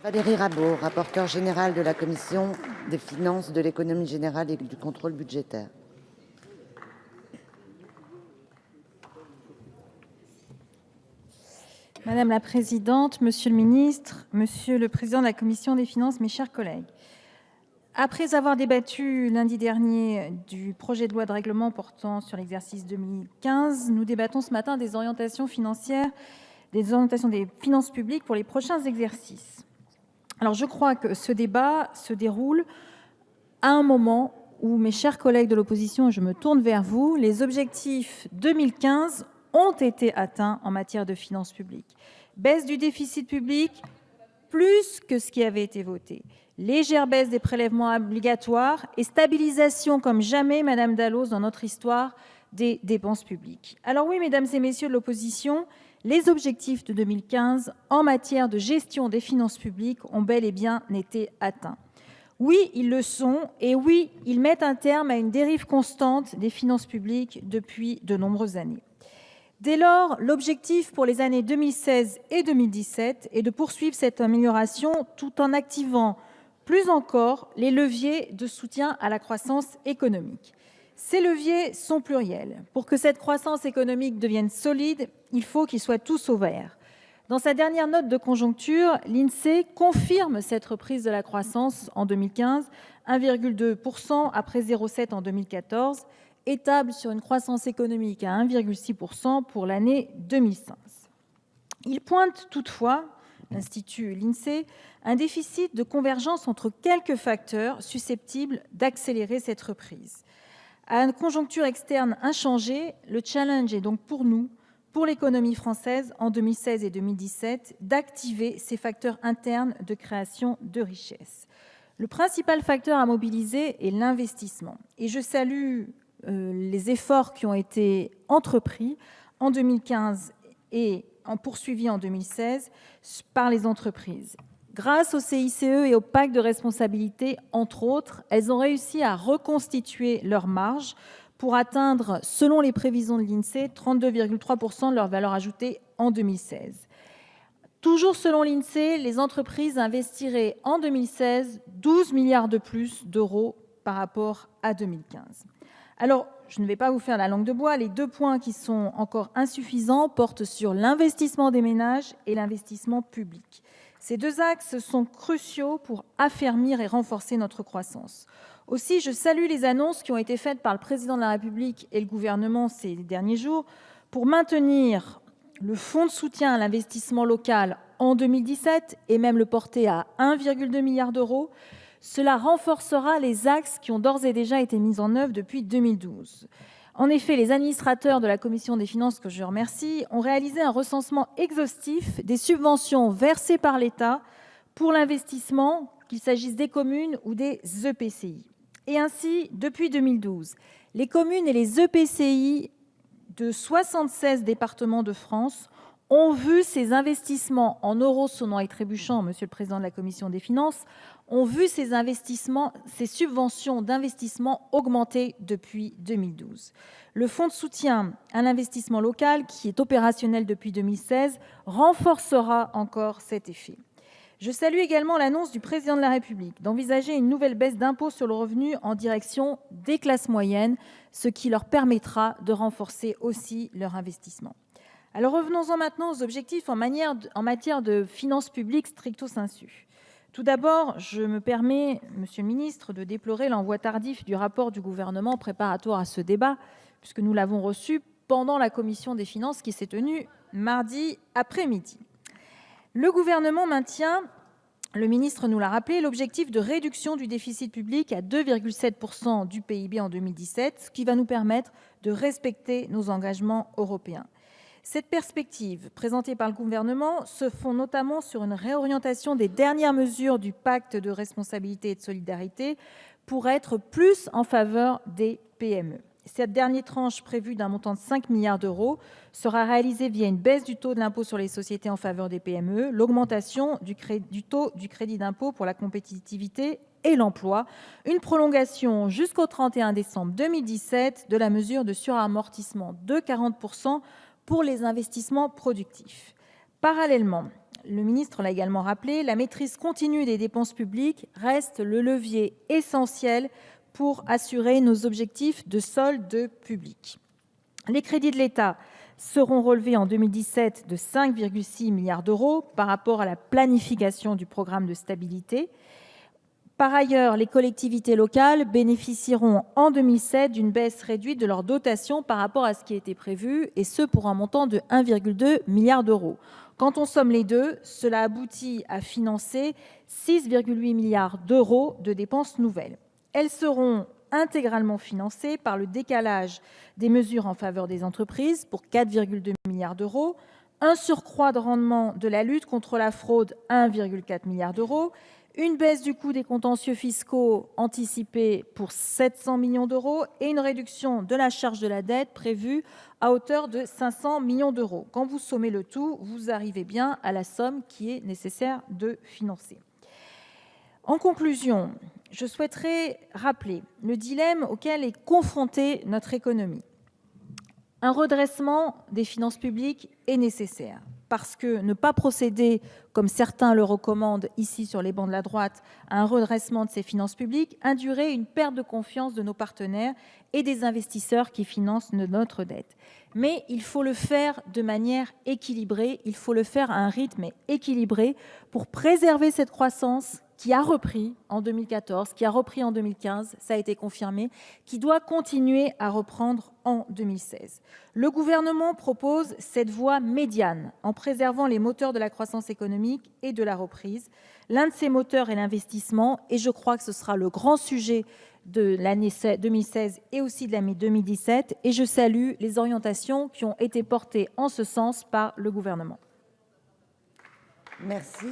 Valérie Rabault, rapporteure générale de la Commission des finances, de l'économie générale et du contrôle budgétaire. Madame la présidente, monsieur le ministre, monsieur le président de la commission des finances, mes chers collègues, après avoir débattu lundi dernier du projet de loi de règlement portant sur l'exercice 2015, nous débattons ce matin des orientations financières, des orientations des finances publiques pour les prochains exercices. Alors je crois que ce débat se déroule à un moment où, mes chers collègues de l'opposition, je me tourne vers vous, les objectifs 2015 ont été atteints en matière de finances publiques. Baisse du déficit public, plus que ce qui avait été voté. Légère baisse des prélèvements obligatoires et stabilisation comme jamais, Madame Dalloz, dans notre histoire, des dépenses publiques. Alors oui, mesdames et messieurs de l'opposition, les objectifs de 2015 en matière de gestion des finances publiques ont bel et bien été atteints. Oui, ils le sont, et oui, ils mettent un terme à une dérive constante des finances publiques depuis de nombreuses années. Dès lors, l'objectif pour les années 2016 et 2017 est de poursuivre cette amélioration tout en activant plus encore les leviers de soutien à la croissance économique. Ces leviers sont pluriels. Pour que cette croissance économique devienne solide, il faut qu'ils soient tous au vert. Dans sa dernière note de conjoncture, l'INSEE confirme cette reprise de la croissance en 2015, 1,2% après 0,7 en 2014, et table sur une croissance économique à 1,6% pour l'année 2015. Il pointe toutefois, l'INSEE, un déficit de convergence entre quelques facteurs susceptibles d'accélérer cette reprise. À une conjoncture externe inchangée, le challenge est donc pour nous, pour l'économie française en 2016 et 2017, d'activer ces facteurs internes de création de richesse. Le principal facteur à mobiliser est l'investissement. Et je salue les efforts qui ont été entrepris en 2015 et poursuivis en 2016 par les entreprises. Grâce au CICE et au pacte de responsabilité, entre autres, elles ont réussi à reconstituer leurs marges pour atteindre, selon les prévisions de l'INSEE, 32,3% de leur valeur ajoutée en 2016. Toujours selon l'INSEE, les entreprises investiraient en 2016 12 milliards de plus d'euros par rapport à 2015. Alors, je ne vais pas vous faire la langue de bois, les 2 points qui sont encore insuffisants portent sur l'investissement des ménages et l'investissement public. Ces 2 axes sont cruciaux pour affermir et renforcer notre croissance. Aussi, je salue les annonces qui ont été faites par le Président de la République et le gouvernement ces derniers jours pour maintenir le fonds de soutien à l'investissement local en 2017 et même le porter à 1,2 milliard d'euros. Cela renforcera les axes qui ont d'ores et déjà été mis en œuvre depuis 2012. En effet, les administrateurs de la Commission des finances, que je remercie, ont réalisé un recensement exhaustif des subventions versées par l'État pour l'investissement, qu'il s'agisse des communes ou des EPCI. Et ainsi, depuis 2012, les communes et les EPCI de 76 départements de France ont vu ces investissements en euros sonnant et trébuchant, monsieur le président de la Commission des finances, ont vu ces subventions d'investissement augmenter depuis 2012. Le fonds de soutien à l'investissement local, qui est opérationnel depuis 2016, renforcera encore cet effet. Je salue également l'annonce du président de la République d'envisager une nouvelle baisse d'impôt sur le revenu en direction des classes moyennes, ce qui leur permettra de renforcer aussi leur investissement. Alors revenons-en maintenant aux objectifs en matière de finances publiques stricto sensu. Tout d'abord, je me permets, monsieur le ministre, de déplorer l'envoi tardif du rapport du gouvernement préparatoire à ce débat, puisque nous l'avons reçu pendant la commission des finances qui s'est tenue mardi après-midi. Le gouvernement maintient, le ministre nous l'a rappelé, l'objectif de réduction du déficit public à 2,7% du PIB en 2017, ce qui va nous permettre de respecter nos engagements européens. Cette perspective, présentée par le gouvernement, se fonde notamment sur une réorientation des dernières mesures du pacte de responsabilité et de solidarité pour être plus en faveur des PME. Cette dernière tranche prévue d'un montant de 5 milliards d'euros sera réalisée via une baisse du taux de l'impôt sur les sociétés en faveur des PME, l'augmentation du taux du crédit d'impôt pour la compétitivité et l'emploi, une prolongation jusqu'au 31 décembre 2017 de la mesure de suramortissement de 40% pour les investissements productifs. Parallèlement, le ministre l'a également rappelé, la maîtrise continue des dépenses publiques reste le levier essentiel pour assurer nos objectifs de solde public. Les crédits de l'État seront relevés en 2017 de 5,6 milliards d'euros par rapport à la planification du programme de stabilité. Par ailleurs, les collectivités locales bénéficieront en 2007 d'une baisse réduite de leur dotation par rapport à ce qui était prévu, et ce pour un montant de 1,2 milliard d'euros. Quand on somme les deux, cela aboutit à financer 6,8 milliards d'euros de dépenses nouvelles. Elles seront intégralement financées par le décalage des mesures en faveur des entreprises pour 4,2 milliards d'euros, un surcroît de rendement de la lutte contre la fraude 1,4 milliard d'euros, une baisse du coût des contentieux fiscaux anticipée pour 700 millions d'euros et une réduction de la charge de la dette prévue à hauteur de 500 millions d'euros. Quand vous sommez le tout, vous arrivez bien à la somme qui est nécessaire de financer. En conclusion, je souhaiterais rappeler le dilemme auquel est confrontée notre économie. Un redressement des finances publiques est nécessaire, parce que ne pas procéder, comme certains le recommandent ici sur les bancs de la droite, à un redressement de ces finances publiques induirait une perte de confiance de nos partenaires et des investisseurs qui financent notre dette. Mais il faut le faire de manière équilibrée, il faut le faire à un rythme équilibré pour préserver cette croissance qui a repris en 2014, qui a repris en 2015, ça a été confirmé, qui doit continuer à reprendre en 2016. Le gouvernement propose cette voie médiane en préservant les moteurs de la croissance économique et de la reprise. L'un de ces moteurs est l'investissement, et je crois que ce sera le grand sujet de l'année 2016 et aussi de l'année 2017, et je salue les orientations qui ont été portées en ce sens par le gouvernement. Merci.